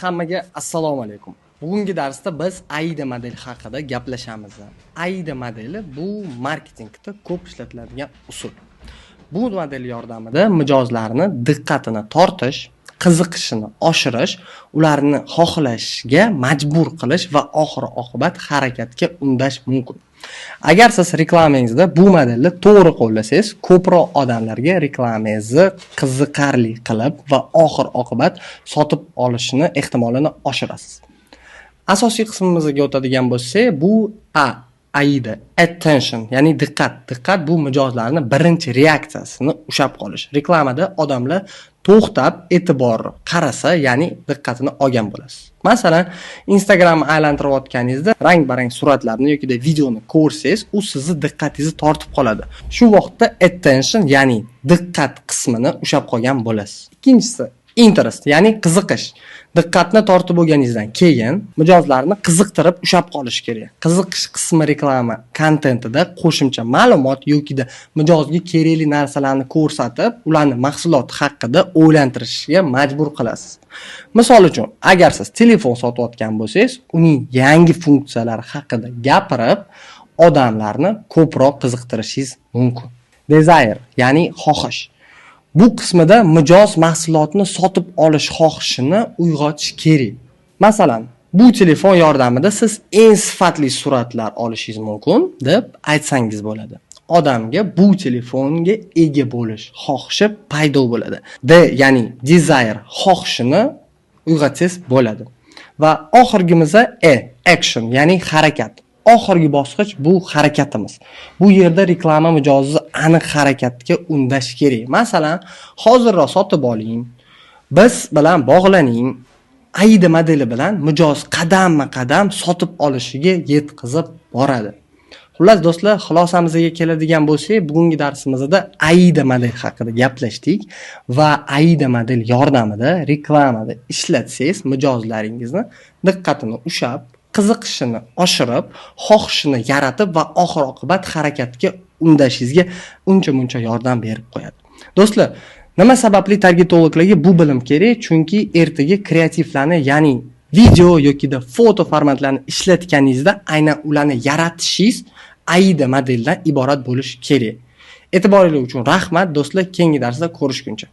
Hammaga assalomu alaykum. Bugungi darsda biz AIDA modeli haqida gaplashamiz. AIDA modeli bu marketingda ko'p ishlatiladigan usul. Bu model yordamida mijozlarni diqqatini tortish, qiziqishini oshirish, ularni xohlashga majbur qilish va oxir-oqibat harakatga undash mumkin. Agar siz reklamangizda bu modelni to'g'ri qo'llasangiz, ko'proq odamlarga reklamangizni qiziqarli qilib va oxir-oqibat sotib olishini ehtimolini oshirasiz. Asosiy qismimizga o'tadigan bo'lsak, bu AIDA, attention, ya'ni diqqat. Diqqat bu mijozlarning birinchi reaksiyasini ushlab qolish. Reklamada odamlar to'xtab e'tibor qarasa, ya'ni diqqatini olgan bo'lasiz. Masalan, Instagram aylantirayotganingizda rang-barang suratlarni yoki videoni ko'rsangiz, u sizni diqqatingizni tortib qoladi. Shu vaqtda attention, ya'ni diqqat qismini ushlab qolgan bo'lasiz. Ikkinchisi interest, ya'ni qiziqish. Diqqatni tortib bo'lganingizdan keyin mijozlarni qiziqtirib ushlab qolish kerak. Qiziqish qismi reklama kontentida qo'shimcha ma'lumot yoki mijozga kerakli narsalarni ko'rsatib, ularni mahsulot haqida o'ylantirishga majbur qilasiz. Misol uchun, agar siz telefon sotayotgan bo'lsangiz, uning yangi funksiyalari haqida gapirib, odamlarni ko'proq qiziqtirishingiz mumkin. Desire, ya'ni xohish. Bu qismida mijoz mahsulotni sotib olish xohishini uyg'otish kerak. Masalan, bu telefon yordamida siz eng sifatli suratlar olishingiz mumkin deb aytsangiz bo'ladi. Odamga bu telefonga ega bo'lish xohishi paydo bo'ladi. Ya'ni desire, xohishini uyg'otsangiz bo'ladi. Va oxirgimiz action, ya'ni harakat. Oxirgi bosqich bu harakatimiz. Bu yerda reklama mijozni aniq harakatga undash kerak. Masalan, hozirroq sotib oling, biz bilan bog'laning. AIDA modeli bilan mijoz qadamma-qadam sotib olishiga yetkazib boradi. Xullas do'stlar, xulosamizga keladigan bo'lsak, bugungi darsimizda AIDA model haqida gaplashdik va AIDA model yordamida reklamada ishlatsangiz, mijozlaringizni diqqatini ushlab, qiziqishini oshirib, xohishini yaratib va oxir-oqibat harakatga undashingizga uncha-muncha yordam berib qo'yadi. Do'stlar, nima sababli targetologlarga bu bilim kerak? Chunki ertaga kreativlarni, ya'ni video yoki foto formatlarini ishlatganingizda aynan ularni yaratishingiz AIDA modeldan iborat bo'lishi kerak. E'tiboringiz uchun rahmat do'stlar, keyingi darsda ko'rishguncha.